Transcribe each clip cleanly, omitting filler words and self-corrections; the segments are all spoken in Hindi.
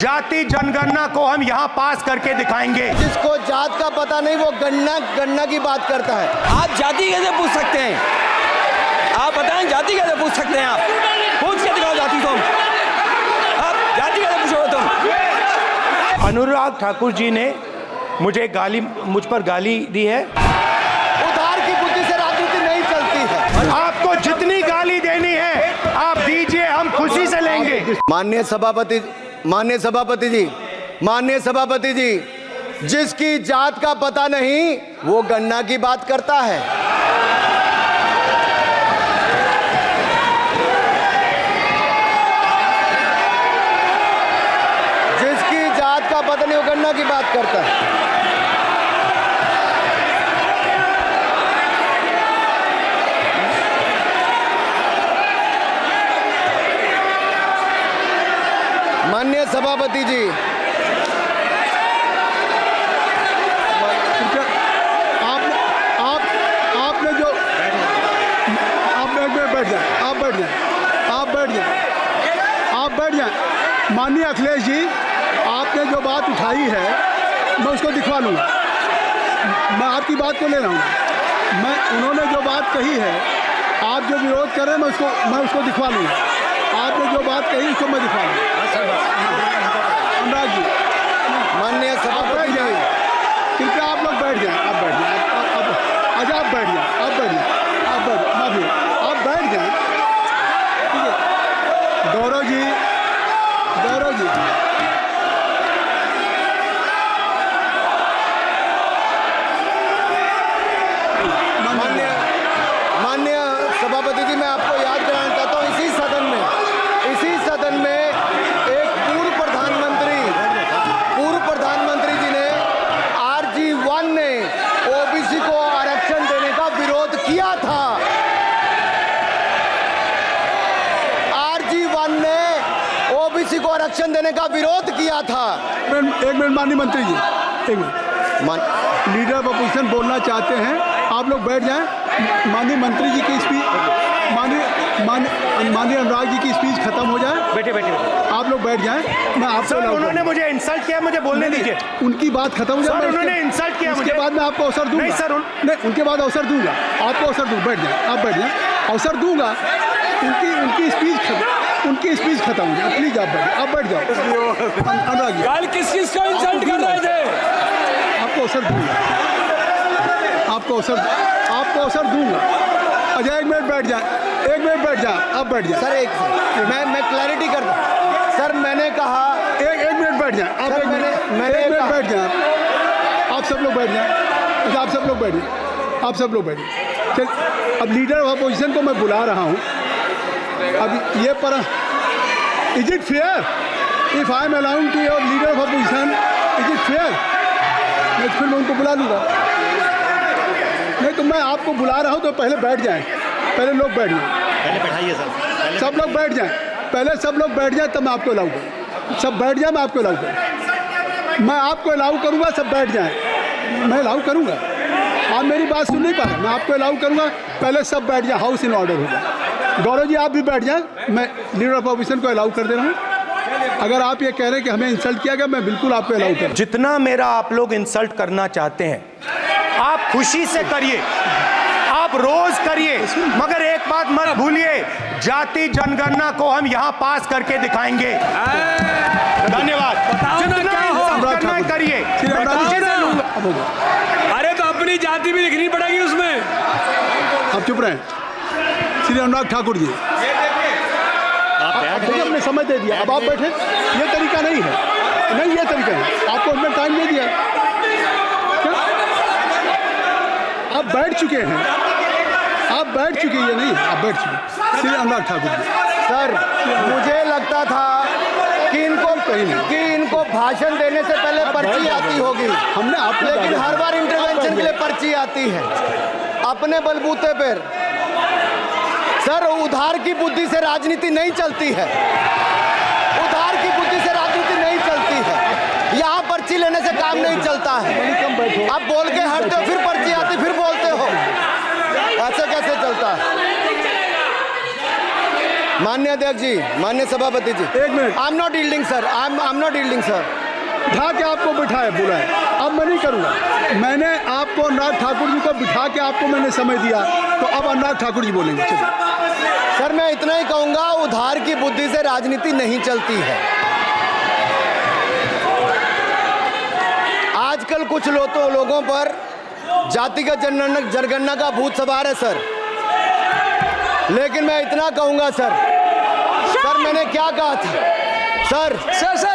जाति जनगणना को हम यहाँ पास करके दिखाएंगे। जिसको जात का पता नहीं वो गणना की बात करता है। आप जाति कैसे पूछ सकते हैं? आप बताएं जाति कैसे पूछ सकते हैं? आप पूछ के दिखाओ जाति तुम। आप जाति कैसे पूछोगे तुम? अनुराग ठाकुर जी ने मुझ पर गाली दी है। उधार की बुद्धि से राजनीति नहीं चलती है। आपको जितनी गाली देनी है आप दीजिए, हम खुशी से लेंगे। माननीय सभापति जी, जिसकी जात का पता नहीं वो गणना की बात करता है। जिसकी जात का पता नहीं वो गणना की बात करता है। माननीय सभापति जी, आपने जो आप बैठ जाएं। माननीय अखिलेश जी, आपने जो बात उठाई है मैं उसको दिखवा लूँगा। मैं आपकी बात को ले रहा हूँ। उन्होंने जो बात कही है, आप जो विरोध कर रहे हैं मैं उसको दिखवा लूँगा। आपने जो बात कही उसको मैं दिखवा लूँगा। अनुराग जी, माननीय सभापति जी, कृपया आप लोग बैठ जाएं। आप बैठ जाएं। अच्छा, आप बैठ जाएं। माफी, आप बैठ जाएं। ठीक है। गौरव जी, माननीय सभापति जी, मैं आपको याद कराना चाहता हूँ, इसी सदन में एक पूर्व प्रधानमंत्री जी ने RG1 ने ओबीसी को आरक्षण देने का विरोध किया था। RG1 ने ओबीसी को आरक्षण देने का विरोध किया था। एक मिनट माननीय मंत्री जी, एक मिनट। लीडर ऑफ अपोजिशन बोलना चाहते हैं, आप लोग बैठ जाएं। माननीय मंत्री जी की स्पीच, माननीय अनुराग जी की स्पीच खत्म हो जाए। बैठे आप लोग बैठ जाएं। मैं आपसे उन्होंने मुझे इंसल्ट किया, मुझे बोलने दीजिए। उनकी बात खत्म हो जाए। उन्होंने इंसल्ट किया मुझे। उसके बाद मैं आपको अवसर दूंगा। नहीं सर, नहीं, उनके बाद अवसर दूंगा। आपको अवसर दूंगा। बैठ जाएं, आप बैठ जाएं। अवसर दूंगा। उनकी स्पीच खत्म हो जाए। प्लीज आप बैठ जाओ। अनुराग जी, कल किस को इंसल्ट कर रहे थे? आपको अवसर दूंगा। आपको अवसर दूंगा। अच्छा, एक मिनट बैठ जाए। आप बैठ जाए। सर मैं क्लैरिटी कर दूं। सर मैंने कहा एक मिनट बैठ जाए। आप मैंने एक मिनट बैठ जाए। आप सब लोग बैठ जाए। अच्छा, आप सब लोग बैठ जाए। चल, अब लीडर ऑफ अपोजिशन को मैं बुला रहा हूँ। अब ये पर is it fair if I am allowing to your leader of opposition? Is it fair? मैं फिर उनको बुला लूँगा। नहीं तो मैं आपको बुला रहा हूँ तो पहले बैठ जाएं। पहले लोग बैठ जाएं। पहले बैठाइए सर। सब लोग बैठ जाएं। पहले सब लोग बैठ जाएं तब मैं आपको अलाउ करूँ। सब बैठ जाएं, मैं आपको अलाउ करूँ। मैं आपको अलाउ करूँगा, सब बैठ जाएं। मैं अलाउ करूँगा। आप मेरी बात सुन नहीं पा रहे। मैं आपको अलाउ करूँगा, पहले सब बैठ जाए। हाउस इन ऑर्डर हो जाए। गौरव जी, आप भी बैठ जाएं। मैं लीडर ऑफ अपोजिशन को अलाउ कर दे रहा हूँ। अगर आप ये कह रहे हैं कि हमें इंसल्ट किया गया, मैं बिल्कुल आपको अलाउ करूँ। जितना मेरा आप लोग इंसल्ट करना चाहते हैं आप खुशी से करिए, आप रोज करिए, मगर एक बात मत भूलिए, जाति जनगणना को हम यहाँ पास करके दिखाएंगे। धन्यवाद। जितना इंसल्ट करना करिए, मैं खुशी से लूंगा। अरे तो अपनी जाति भी लिखनी पड़ेगी उसमें। आप चुप रहें। श्री अनुराग ठाकुर जी, हमने समझ दे दिया। अब आप बैठे। ये तरीका नहीं है। नहीं, ये तरीका है। आपको हमने टाइम दे दिया। आप बैठ चुके हैं। ये नहीं, आप बैठ चुके। श्री अनुराग ठाकुर जी, सर मुझे लगता था कि इनको भाषण देने से पहले पर्ची आती होगी। हमने आप, लेकिन हर बार इंटरवेंशन के लिए पर्ची आती है अपने बलबूते पर। सर, उधार की बुद्धि से राजनीति नहीं चलती है। यहाँ पर्ची लेने से काम नहीं चलता है। आप बोल के हटते हो, फिर पर्ची आती, फिर बोलते हो। ऐसे कैसे चलता है? माननीय अध्यक्ष जी, माननीय सभापति जी, एक minute. I am not yielding sir, I am not yielding sir. बिठा के आपको बिठाया बुलाया, अब मैं नहीं करूँगा। मैंने आपको अनुराग ठाकुर जी को बिठा के आपको मैंने समय दिया, तो अब अनुराग ठाकुर जी बोलेंगे। चलिए सर मैं इतना ही कहूंगा, उधार की बुद्धि से राजनीति नहीं चलती है। आजकल कुछ लोगों पर जातिगत जनगणना का भूत सवार है सर, लेकिन मैं इतना कहूंगा सर, मैंने क्या कहा था सर?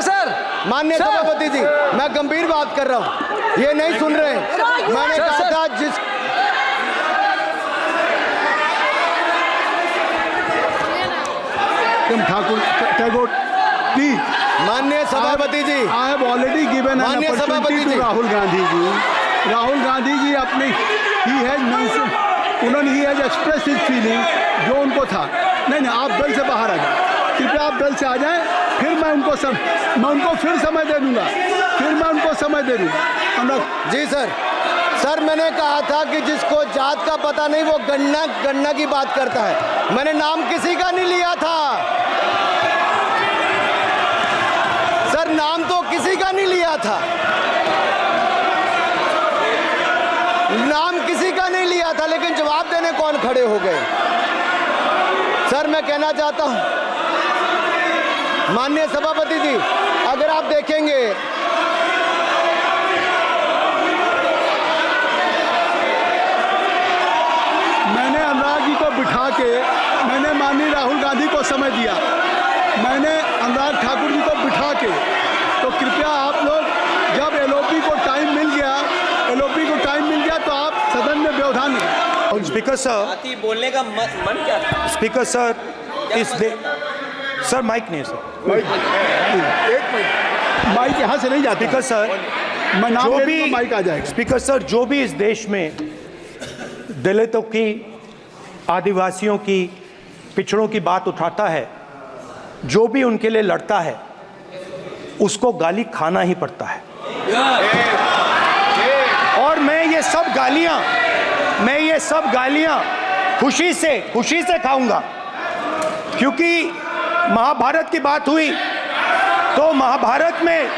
सर माननीय सभापति जी, मैं गंभीर बात कर रहा हूं, ये नहीं सुन रहे हैं। मैंने कहा था जिस ठाकुर टैगोर प्लीज, माननीय सभापति जी, I have already given an माननीय सभापति अपॉर्चुनिटी जी। टू राहुल गांधी जी। राहुल गांधी जी अपनी ही हैज मेंशन, उन्होंने ही हैज एक्सप्रेस हिज फीलिंग जो उनको था। नहीं आप दल से बाहर आ जाए, कृपया आप दल से आ जाएं, फिर मैं उनको फिर समय दे दूंगा, जी सर मैंने कहा था कि जिसको जात का पता नहीं वो गन्ना की बात करता है। मैंने नाम किसी का नहीं लिया था सर, नाम तो किसी का नहीं लिया था, नाम किसी का नहीं लिया था, लेकिन जवाब देने कौन खड़े हो गए? सर मैं कहना चाहता हूं माननीय सभापति जी, अगर आप देखेंगे मैंने अनुराग जी को बिठा के मैंने माननीय राहुल गांधी को समय दिया, मैंने अनुराग ठाकुर जी को बिठा के, तो कृपया आप लोग जब एलओपी को टाइम मिल गया तो आप सदन में व्यवधान करें। स्पीकर सर, बोलने का मन क्या था? स्पीकर सर, सर माइक नहीं सर, माइक यहाँ से नहीं जाता। स्पीकर सर, मैं नाम जो ले भी दूंगा, माइक आ जाएगा। स्पीकर सर, जो भी इस देश में दलितों की, आदिवासियों की, पिछड़ों की बात उठाता है, जो भी उनके लिए लड़ता है, उसको गाली खाना ही पड़ता है। और मैं ये सब गालियां खुशी से खाऊंगा, क्योंकि महाभारत की बात हुई तो महाभारत में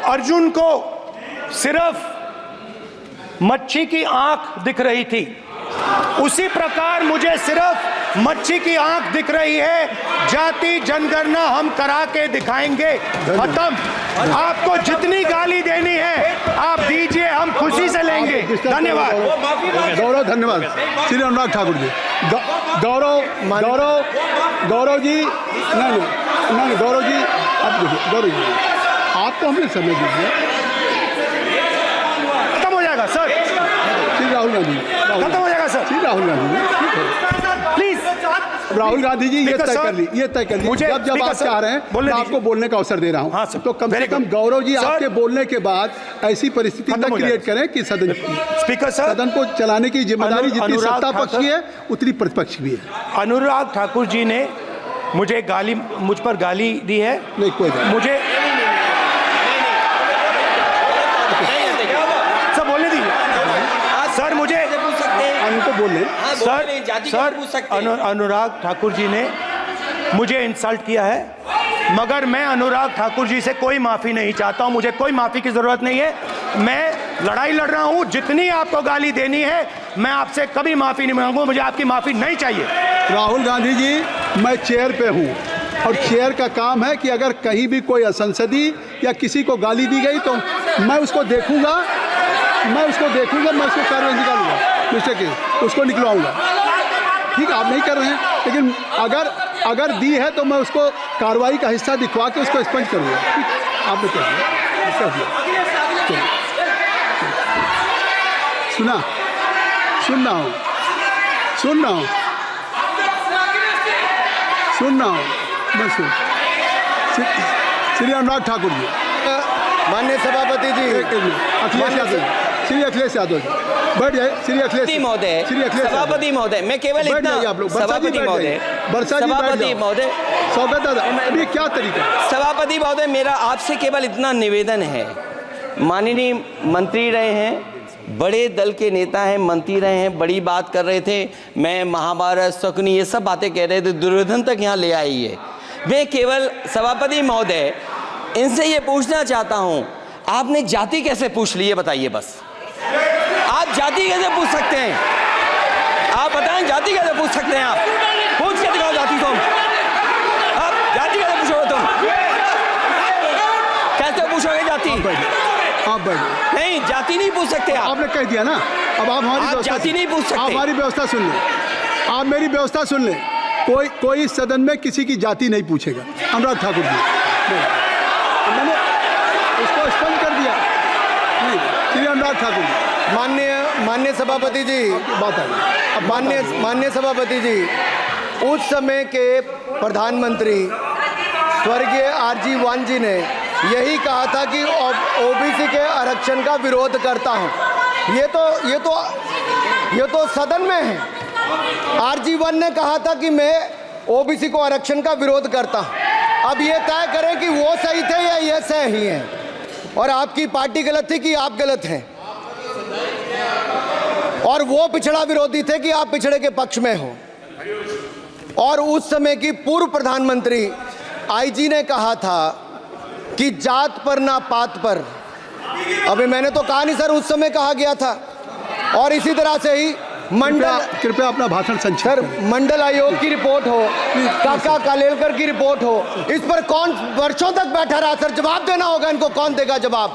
अर्जुन को सिर्फ मच्छी की आंख दिख रही थी, उसी प्रकार मुझे सिर्फ मच्छी की आंख दिख रही है। जाति जनगणना हम करा के दिखाएंगे, खत्म। आपको जितनी गाली देनी है आप दीजिए, हम खुशी से लेंगे। धन्यवाद गौरव, धन्यवाद श्री अनुराग ठाकुर जी। गौरव जी, नहीं गौरव जी, आप देखिए, गौरव जी आपको हमने समय दीजिए, खत्म हो जाएगा सर, श्री राहुल गांधी, खत्म हो जाएगा सर, श्री राहुल गांधी प्लीज। राहुल गांधी जी ये तय कर ली, मुझे जब आप चाह रहे हैं मैं आपको बोलने का अवसर दे रहा हूं। हाँ सर, तो कम से कम गौरव जी आपके बोलने के बाद ऐसी परिस्थिति न क्रिएट करें कि स्पीकर सर, सदन को चलाने की जिम्मेदारी जितनी सत्ता पक्ष की है उतनी प्रतिपक्ष भी है। अनुराग ठाकुर जी ने मुझ पर गाली दी है। नहीं कोई मुझे सब बोलने दीजिए सर, मुझे उनको बोलने सर अनुराग ठाकुर जी ने मुझे इंसल्ट किया है, मगर मैं अनुराग ठाकुर जी से कोई माफ़ी नहीं चाहता हूं, मुझे कोई माफ़ी की ज़रूरत नहीं है। मैं लड़ाई लड़ रहा हूं, जितनी आपको गाली देनी है मैं आपसे कभी माफ़ी नहीं मांगूंगा, मुझे आपकी माफ़ी नहीं चाहिए। राहुल गांधी जी, मैं चेयर पे हूँ और चेयर का काम है कि अगर कहीं भी कोई असंसदीय या किसी को गाली दी गई तो मैं उसको देखूंगा, मैं उसको कार्रवाई निकालूंगा, मिस्टर के उसको निकलवाऊंगा। ठीक है, आप नहीं कर रहे हैं, लेकिन अगर दी है तो मैं उसको कार्रवाई का हिस्सा दिखवा के उसको स्पंज करूंगा। ठीक, आपने क्या दिया? सुन रहा हूँ मैं श्री अनुराग ठाकुर जी, माननीय सभापति जी, अखिलेश यादव, श्री अखिलेश यादव जी बैठ जाए। श्री अखिलेश महोदय, सभापति महोदय, मैं केवल इतना, सभापति महोदय, स्वागत दादा, अभी क्या तरीका? सभापति महोदय, मेरा आपसे केवल इतना निवेदन है, माननीय मंत्री रहे हैं, बड़े दल के नेता हैं, मंत्री रहे हैं, बड़ी बात कर रहे थे, मैं महाभारत शकुनी ये सब बातें कह रहे थे, दुर्योधन तक यहाँ ले आई है। मैं केवल सभापति महोदय इनसे ये पूछना चाहता हूँ, आपने जाति कैसे पूछ ली है बताइए बस। आप जाति कैसे पूछ सकते हैं? आप बताएं जाति कैसे पूछ सकते हैं? आप पूछ के दिखाओ जाति तुम। आप जाति कैसे पूछोगे तुम? कैसे पूछोगे जाति? आप बैठिए। नहीं, जाति नहीं पूछ सकते आप। आपने कह दिया ना, अब आप हमारी आप व्यवस्था जाति नहीं पूछ सकते। आप हमारी व्यवस्था सुन लें, आप मेरी व्यवस्था सुन लें। कोई सदन में किसी की जाति नहीं पूछेगा। अनुराग ठाकुर जी, मैंने उसको स्पष्ट कर दिया। नहीं, श्री अनुराग ठाकुर जी, माननीय सभापति जी, बात आ गई। माननीय सभापति जी, उस समय के प्रधानमंत्री स्वर्गीय आरजी वान जी ने यही कहा था कि ओबीसी के आरक्षण का विरोध करता हूं। ये तो सदन में है। आरजी वान ने कहा था कि मैं ओबीसी को आरक्षण का विरोध करता हूं। अब ये तय करें कि वो सही थे या ये सही हैं, और आपकी पार्टी गलत थी कि आप गलत हैं, और वो पिछड़ा विरोधी थे कि आप पिछड़े के पक्ष में हो। और उस समय की पूर्व प्रधानमंत्री आईजी ने कहा था कि जात पर ना पात पर। अभी मैंने तो कहा नहीं सर, उस समय कहा गया था। और इसी तरह से ही कृपया अपना भाषण संक्षिप्त सर, करें। मंडल आयोग की रिपोर्ट हो, काका कालेलकर की रिपोर्ट हो, इस पर कौन वर्षों तक बैठा रहा सर? जवाब देना होगा इनको, कौन देगा जवाब?